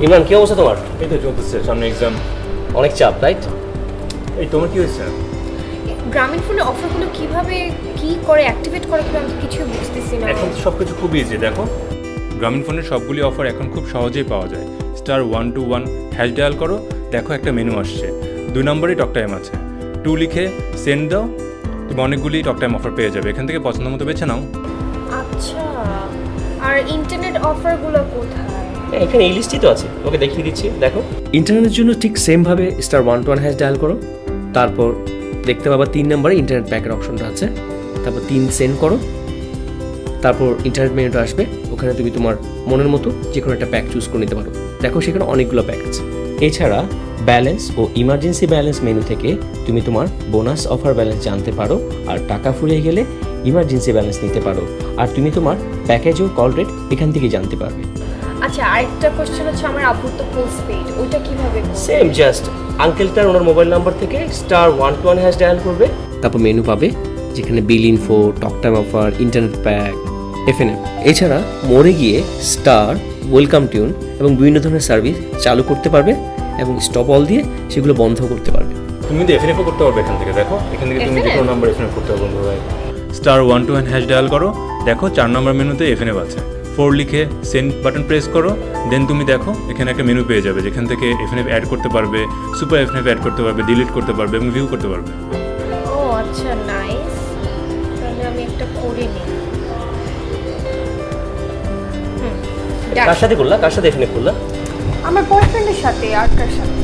ইমরান, কি অবস্থা তোমার? এই তো চলতেছে, সামনে এক্সাম। অনেক চাপ, রাইট? এই তোমার কি হয়েছে? গ্রামীণ ফোনের অফারগুলো কিভাবে কি করে অ্যাক্টিভেট করে কিভাবে আমি কিছু বুঝতেছি না। এখন সব কিছু খুব ইজি, দেখো গ্রামীণ ফোনের সবগুলি অফার এখন খুব সহজেই পাওয়া যায়। *121# ডায়াল করো, দেখো একটা মেনু আসছে, 2 নম্বরেই টক টাইম আছে, 2 লিখে সেন্ড দাও, তুমি অনেকগুলি টক টাইম অফার পেয়ে যাবে। এখান থেকে পছন্দ মতো বেছে নাও। আচ্ছা, আর ইন্টারনেট অফারগুলো কোথায়? এখানে এই লিস্টই তো আছে, ওকে দেখিয়ে দিচ্ছি, দেখো। ইন্টারনেটের জন্য ঠিক সেমভাবে *121# ডায়াল করো, তারপর দেখতে পাবা 3 নম্বরে ইন্টারনেট প্যাকের অপশনটা আছে, তারপর 3 সেন্ড করো, তারপর ইন্টারনেট মেনুটা আসবে, ওখানে তুমি তোমার মনের মতো যে কোনো একটা প্যাক চুজ করে নিতে পারো। দেখো সেখানে অনেকগুলো প্যাক আছে। এছাড়া ব্যালেন্স ও ইমার্জেন্সি ব্যালেন্স মেনু থেকে তুমি তোমার বোনাস অফার ব্যালেন্স জানতে পারো, আর টাকা ফুরিয়ে গেলে ইমার্জেন্সি ব্যালেন্স নিতে পারো, আর তুমি তোমার প্যাকেজ ও কল রেট এখান থেকে জানতে পারবে। আচ্ছা, আরেকটা কোশ্চেন হচ্ছে আমার আব্বুর তো পোস্টপেইড, ওইটা কিভাবে করব? সেম, জাস্ট আঙ্কেলটার ওনার মোবাইল নাম্বার থেকে *121# ডায়াল করবে, তারপর মেনু পাবে যেখানে bill info, talk time offer, internet pack, FNM. এছাড়া মোড়ে গিয়ে স্টার, ওয়েলকাম টিউন এবং বিভিন্ন ধরনের সার্ভিস চালু করতে পারবে এবং স্টপ অল দিয়ে সেগুলো বন্ধ করতে পারবে। তুমি কিন্তু এফএনএফও করতে পারবে এখান থেকে, দেখো এখান থেকে তুমি যে FNF? কোনো নাম্বার এফএনএফ করতে পারবে বন্ধু ভাই। *121# ডায়াল করো, দেখো 4 নম্বর মেনুতে এফএনএফ আছে, 4 লিখে সেন্ড বাটন প্রেস করো, দেন তুমি দেখো এখানে একটা মেনু পেয়ে যাবে যেখান থেকে এফএনএফ অ্যাড করতে পারবে, সুপার এফএনএফ অ্যাড করতে পারবে, ডিলিট করতে পারবে এবং ভিউ করতে পারবে। ও আচ্ছা, নাইস, তাহলে আমি একটা করে নিই। কার সাথে করলা, কার সাথে এফএনএফ করলা? আমার বয়ফ্রেন্ডের সাথে। আর কার সাথে?